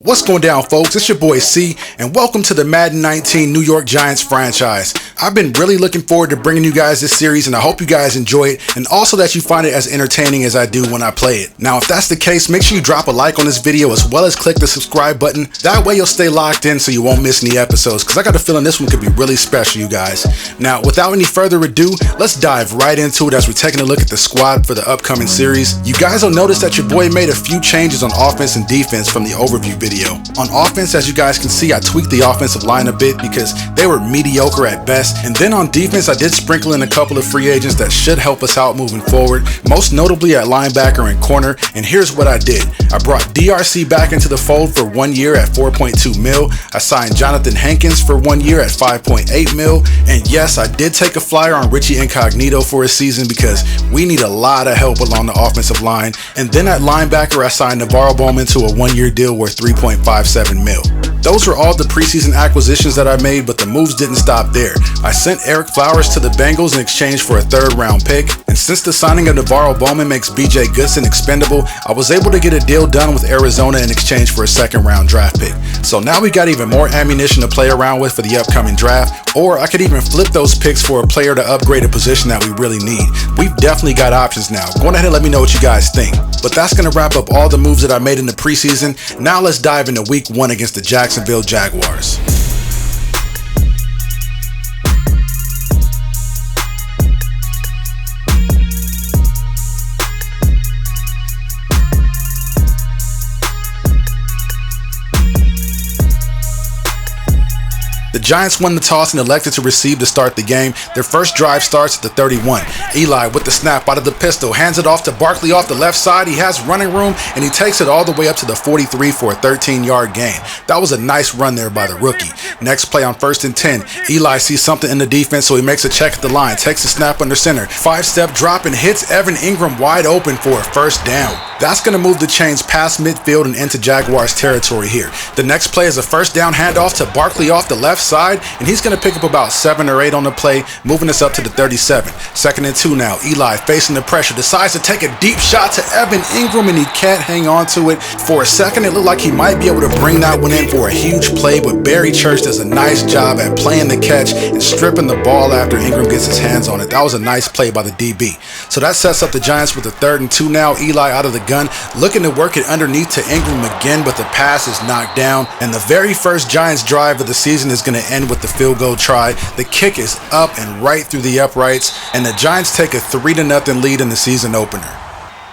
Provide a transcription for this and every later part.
What's going down, folks? It's your boy C, and welcome to the Madden 19 New York Giants franchise. I've been really looking forward to bringing you guys this series, and I hope you guys enjoy it, and also that you find it as entertaining as I do when I play it. Now, if that's the case, make sure you drop a like on this video as well as click the subscribe button. That way you'll stay locked in so you won't miss any episodes, because I got a feeling this one could be really special, you guys. Now, without any further ado, let's dive right into it as we're taking a look at the squad for the upcoming series. You guys will notice that your boy made a few changes on offense and defense from the overview video. On offense, as you guys can see, I tweaked the offensive line a bit because they were mediocre at best. And then on defense, I did sprinkle in a couple of free agents that should help us out moving forward, most notably at linebacker and corner. And here's what I did. I brought DRC back into the fold for 1 year at 4.2 mil. I signed Jonathan Hankins for 1 year at 5.8 mil. And yes, I did take a flyer on Richie Incognito for a season because we need a lot of help along the offensive line. And then at linebacker, I signed Navarro Bowman to a 1 year deal worth 3.57 mil. Those were all the preseason acquisitions that I made, but the moves didn't stop there. I sent Eric Flowers to the Bengals in exchange for a third-round pick, and since the signing of Navarro Bowman makes BJ Goodson expendable, I was able to get a deal done with Arizona in exchange for a second-round draft pick. So now we got even more ammunition to play around with for the upcoming draft, or I could even flip those picks for a player to upgrade a position that we really need. We've definitely got options now. Go ahead and let me know what you guys think. But that's going to wrap up all the moves that I made in the preseason. Now let's dive into week 1 against the Jacksonville Jaguars. The Giants won the toss and elected to receive to start the game. Their first drive starts at the 31. Eli with the snap out of the pistol, hands it off to Barkley off the left side. He has running room and he takes it all the way up to the 43 for a 13-yard gain. That was a nice run there by the rookie. Next play on 1st and 10. Eli sees something in the defense, so he makes a check at the line, takes a snap under center, 5-step drop and hits Evan Ingram wide open for a first down. That's going to move the chains past midfield and into Jaguars territory here. The next play is a first down handoff to Barkley off the left side, and he's going to pick up about 7 or 8 on the play, moving us up to the 37. 2nd and 2 now. Eli facing the pressure, decides to take a deep shot to Evan Ingram, and he can't hang on to it. For a second, it looked like he might be able to bring that one in for a huge play, but Barry Church does a nice job at playing the catch and stripping the ball after Ingram gets his hands on it. That was a nice play by the DB. So that sets up the Giants with a 3rd and 2 now. Eli out of the gun, looking to work it underneath to Ingram again, but the pass is knocked down, and the very first Giants drive of the season is going to end with the field goal try. The kick is up and right through the uprights, and the Giants take a 3-0 lead in the season opener.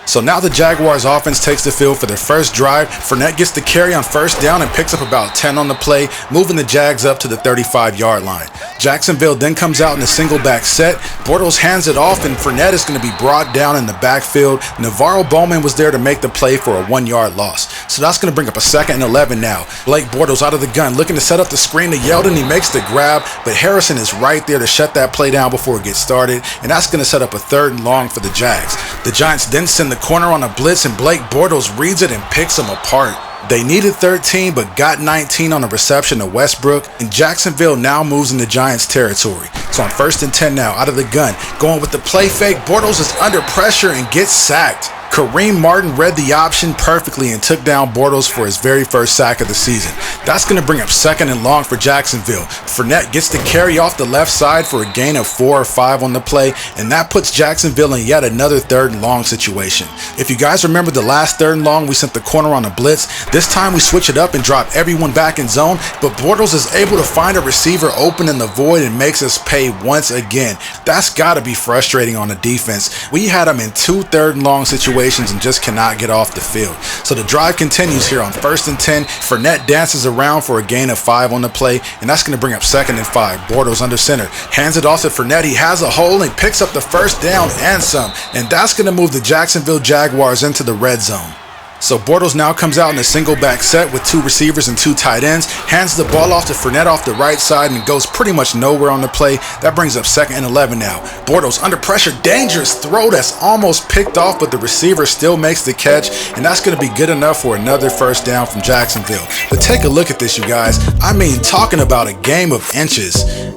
So now the Jaguars offense takes the field for their first drive. Fournette gets the carry on 1st down and picks up about 10 on the play, moving the Jags up to the 35-yard line. Jacksonville then comes out in a single back set. Bortles hands it off and Fournette is going to be brought down in the backfield. Navarro Bowman was there to make the play for a 1-yard loss. So that's going to bring up a 2nd and 11 now. Blake Bortles out of the gun, looking to set up the screen to Yeldon. He makes the grab, but Harrison is right there to shut that play down before it gets started, and that's going to set up a 3rd and long for the Jags. The Giants then send the corner on a blitz, and Blake Bortles reads it and picks him apart. They needed 13 but got 19 on a reception to Westbrook, and Jacksonville now moves into Giants territory. So on 1st and 10 now, out of the gun, going with the play fake, Bortles is under pressure and gets sacked. Kareem Martin read the option perfectly and took down Bortles for his very first sack of the season. That's going to bring up 2nd and long for Jacksonville. Fournette gets the carry off the left side for a gain of 4 or 5 on the play, and that puts Jacksonville in yet another 3rd and long situation. If you guys remember the last 3rd and long, we sent the corner on a blitz. This time we switch it up and drop everyone back in zone, but Bortles is able to find a receiver open in the void and makes us pay once again. That's got to be frustrating on the defense. We had them in 2 3rd and long situations and just cannot get off the field. So the drive continues here on 1st and 10. Fournette dances around for a gain of 5 on the play, and that's going to bring up 2nd and 5. Bortles under center, hands it off to Fournette. He has a hole and picks up the 1st down and some, and that's going to move the Jacksonville Jaguars into the red zone. So Bortles now comes out in a single back set with 2 receivers and 2 tight ends, hands the ball off to Fournette off the right side and goes pretty much nowhere on the play. That brings up 2nd and 11 now. Bortles under pressure, dangerous throw that's almost picked off, but the receiver still makes the catch, and that's going to be good enough for another 1st down from Jacksonville. But take a look at this, you guys. I mean, talking about a game of inches.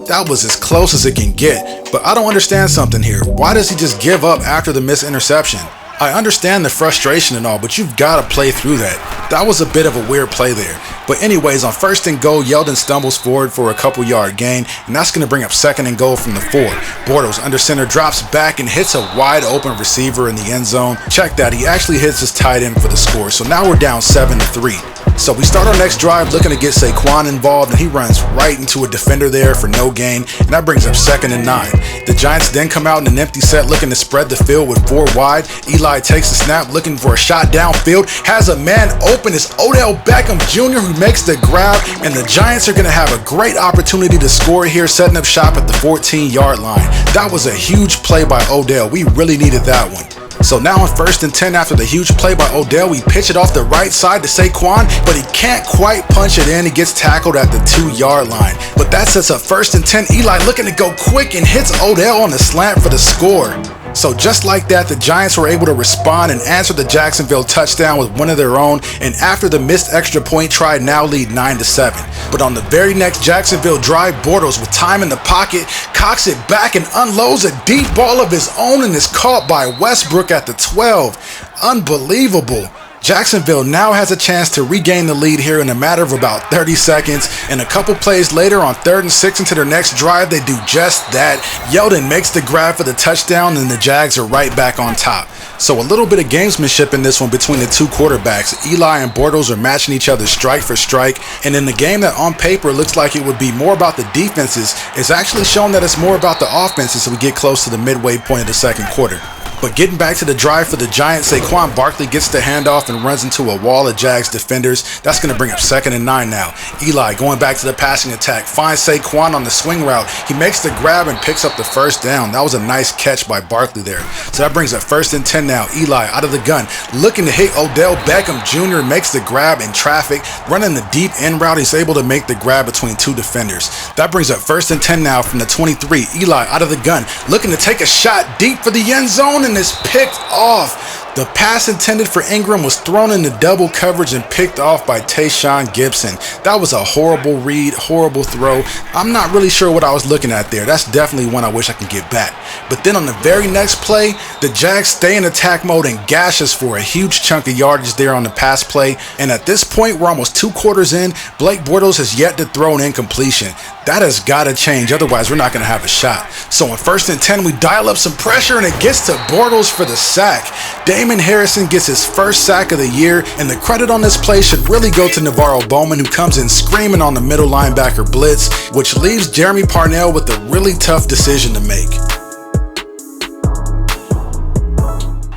That was as close as it can get. But I don't understand something here. Why does he just give up after the missed interception? I understand the frustration and all, but you've got to play through that. That was a bit of a weird play there. But anyways, on 1st and goal, Yeldon stumbles forward for a couple yard gain, and that's going to bring up 2nd and goal from the 4. Bortles under center drops back and hits a wide open receiver in the end zone. Check that, he actually hits his tight end for the score. So now we're down 7-3. So we start our next drive looking to get Saquon involved, and he runs right into a defender there for no gain, and that brings up 2nd and 9. The Giants then come out in an empty set looking to spread the field with 4 wide. Eli takes the snap looking for a shot downfield, has a man open. It's Odell Beckham Jr. who makes the grab, and the Giants are going to have a great opportunity to score here, setting up shop at the 14-yard line. That was a huge play by Odell. We really needed that one. So now on 1st and 10 after the huge play by Odell, we pitch it off the right side to Saquon, but he can't quite punch it in. He gets tackled at the 2-yard line. But that sets up 1st and 10. Eli looking to go quick and hits Odell on the slant for the score. So just like that, the Giants were able to respond and answer the Jacksonville touchdown with one of their own, and after the missed extra point try, now lead 9-7. But on the very next Jacksonville drive, Bortles with time in the pocket cocks it back and unloads a deep ball of his own and is caught by Westbrook at the 12. Unbelievable. Jacksonville now has a chance to regain the lead here in a matter of about 30 seconds, and a couple plays later on 3rd and 6 into their next drive, they do just that. Yeldon makes the grab for the touchdown, and the Jags are right back on top. So a little bit of gamesmanship in this one between the two quarterbacks. Eli and Bortles are matching each other strike for strike, and in the game that on paper looks like it would be more about the defenses, it's actually shown that it's more about the offenses as we get close to the midway point of the 2nd quarter. But getting back to the drive for the Giants, Saquon Barkley gets the handoff and runs into a wall of Jags defenders. That's going to bring up 2nd and 9 now. Eli going back to the passing attack, finds Saquon on the swing route. He makes the grab and picks up the 1st down. That was a nice catch by Barkley there. So that brings up 1st and 10 now. Eli out of the gun, looking to hit Odell Beckham Jr. Makes the grab in traffic, running the deep end route. He's able to make the grab between 2 defenders. That brings up 1st and 10 now from the 23. Eli out of the gun, looking to take a shot deep for the end zone, and is picked off. The pass intended for Ingram was thrown into double coverage and picked off by Tayshaun Gibson. That was a horrible read, horrible throw. I'm not really sure what I was looking at there. That's definitely one I wish I could get back. But then on the very next play, the Jags stay in attack mode and gash us for a huge chunk of yardage there on the pass play. And at this point, we're almost 2 quarters in. Blake Bortles has yet to throw an incompletion. That has got to change, otherwise we're not going to have a shot. So on 1st and 10, we dial up some pressure, and it gets to Bortles for the sack. Damon Harrison gets his 1st sack of the year, and the credit on this play should really go to Navarro Bowman, who comes in screaming on the middle linebacker blitz, which leaves Jeremy Parnell with a really tough decision to make.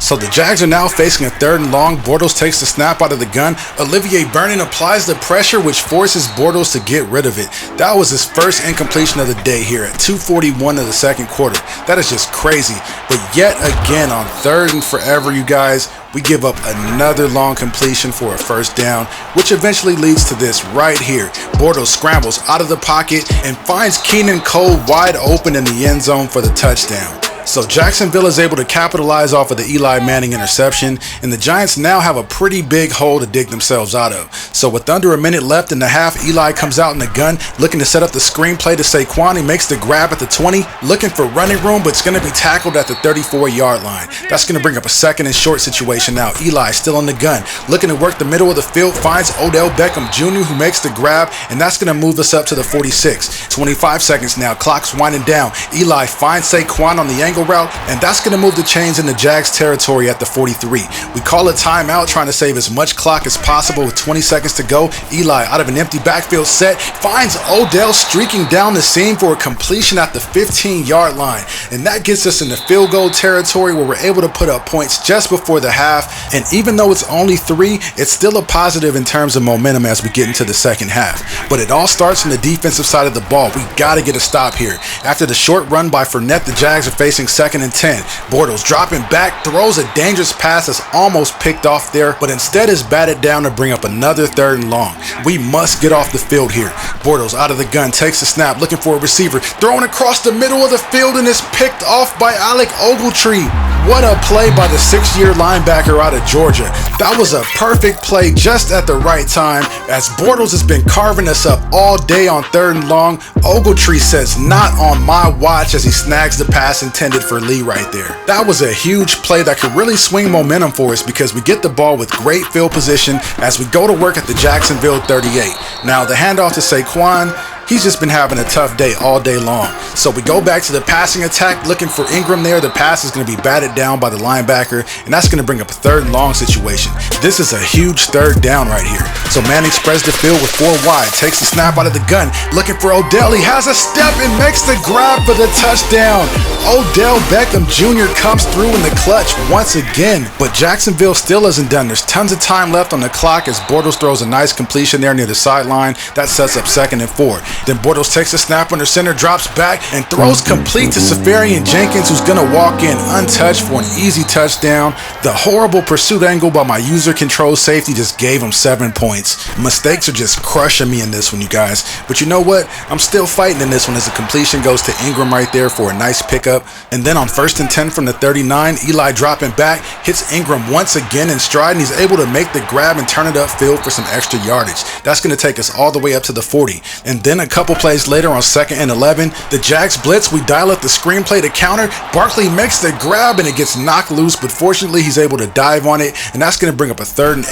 So the Jags are now facing a 3rd and long. Bortles takes the snap out of the gun. Olivier Vernon applies the pressure, which forces Bortles to get rid of it. That was his 1st incompletion of the day here at 2:41 of the 2nd quarter. That is just crazy. But yet again, on 3rd and forever, you guys, we give up another long completion for a 1st down, which eventually leads to this right here. Bortles scrambles out of the pocket and finds Keenan Cole wide open in the end zone for the touchdown. So Jacksonville is able to capitalize off of the Eli Manning interception, and the Giants now have a pretty big hole to dig themselves out of. So with under a minute left in the half, Eli comes out in the gun, looking to set up the screenplay to Saquon. He makes the grab at the 20, looking for running room, but it's going to be tackled at the 34-yard line. That's going to bring up a 2nd and short situation now. Eli still in the gun, looking to work the middle of the field, finds Odell Beckham Jr., who makes the grab, and that's going to move us up to the 46. 25 seconds now, clock's winding down. Eli finds Saquon on the angle route, and that's going to move the chains into Jags territory at the 43. We call a timeout, trying to save as much clock as possible with 20 seconds to go. Eli, out of an empty backfield set, finds Odell streaking down the seam for a completion at the 15-yard line, and that gets us into field goal territory where we're able to put up points just before the half. And even though it's only 3, it's still a positive in terms of momentum as we get into the 2nd half. But it all starts from the defensive side of the ball. We got to get a stop here. After the short run by Fournette, the Jags are facing 2nd and 10. Bortles dropping back, throws a dangerous pass that's almost picked off there, but instead is batted down to bring up another 3rd and long. We must get off the field here. Bortles out of the gun, takes the snap, looking for a receiver, throwing across the middle of the field, and is picked off by Alec Ogletree. What a play by the 6-year linebacker out of Georgia. That was a perfect play just at the right time, as Bortles has been carving us up all day on 3rd and long. Ogletree says, "Not on my watch," as he snags the pass intended intended for Lee right there. That was a huge play that could really swing momentum for us because we get the ball with great field position as we go to work at the Jacksonville 38. Now the handoff to Saquon, he's just been having a tough day all day long. So we go back to the passing attack looking for Ingram there. The pass is going to be batted down by the linebacker, and that's going to bring up a 3rd and long situation. This is a huge 3rd down right here. So Manning spreads the field with 4 wide, takes the snap out of the gun, looking for Odell. He has a step and makes the grab for the touchdown. Odell Beckham Jr. comes through in the clutch once again, but Jacksonville still isn't done. There's tons of time left on the clock as Bortles throws a nice completion there near the sideline. That sets up 2nd and 4. Then Bortles takes a snap under center, drops back, and throws complete to Safarian Jenkins, who's going to walk in untouched for an easy touchdown. The horrible pursuit angle by my user control safety just gave him 7 points. Mistakes are just crushing me in this one, you guys. But you know what? I'm still fighting in this one as the completion goes to Ingram right there for a nice pickup. And then on 1st and 10 from the 39, Eli dropping back, hits Ingram once again in stride, and he's able to make the grab and turn it upfield for some extra yardage. That's going to take us all the way up to the 40. And then a couple plays later on 2nd and 11, the Jags blitz, we dial up the screenplay to counter. Barkley makes the grab and it gets knocked loose, but fortunately he's able to dive on it, and that's going to bring up a 3rd and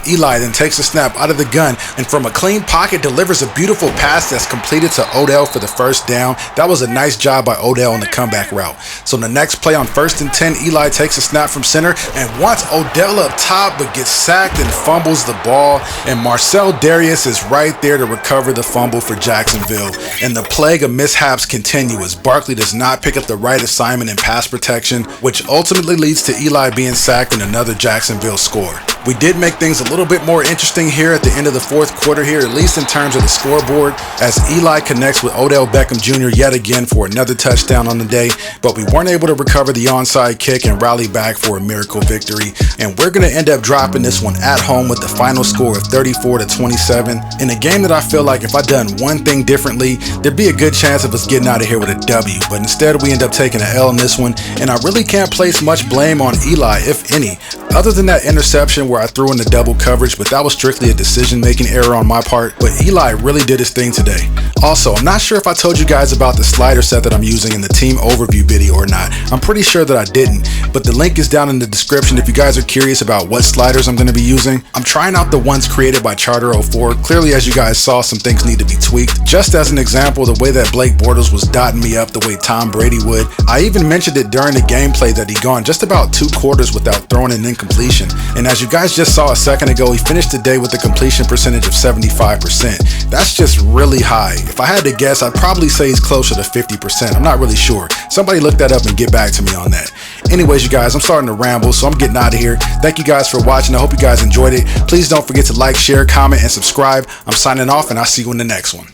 8. Eli then takes a snap out of the gun and from a clean pocket delivers a beautiful pass that's completed to Odell for the 1st down. That was a nice job by Odell on the comeback route. So the next play on 1st and 10, Eli takes a snap from center and wants Odell up top, but gets sacked and fumbles the ball, and Marcel Darius is right there to recover the fumble for Jacksonville. And the plague of mishaps continue as Barkley does not pick up the right assignment in pass protection, which ultimately leads to Eli being sacked and another Jacksonville score. We did make things a little bit more interesting here at the end of the 4th quarter here, at least in terms of the scoreboard, as Eli connects with Odell Beckham Jr. yet again for another touchdown on the day, but we weren't able to recover the onside kick and rally back for a miracle victory. And we're going to end up dropping this one at home with the final score of 34-27 in a game that I feel like if I'd done one thing differently, there'd be a good chance of us getting out of here with a W, but instead we end up taking an L in this one, and I really can't place much blame on Eli, if any, other than that interception where I threw in the double coverage, but that was strictly a decision-making error on my part. But Eli really did his thing today. Also, I'm not sure if I told you guys about the slider set that I'm using in the team overview video or not. I'm pretty sure that I didn't, but the link is down in the description if you guys are curious about what sliders I'm going to be using. I'm trying out the ones created by Charter04. Clearly, as you guys saw, some things need to be tweaked. Just as an example, the way that Blake Bortles was dotting me up the way Tom Brady would. I even mentioned it during the gameplay that he'd gone just about 2 quarters without throwing an incompletion. And as you guys just saw a second ago, he finished the day with a completion percentage of 75%. That's just really high. If I had to guess, I'd probably say he's closer to 50%. I'm not really sure. Somebody look that up and get back to me on that. Anyways, you guys, I'm starting to ramble, so I'm getting out of here. Thank you guys for watching. I hope you guys enjoyed it. Please don't forget to like, share, comment, and subscribe. I'm signing off, and I'll see you in the next one.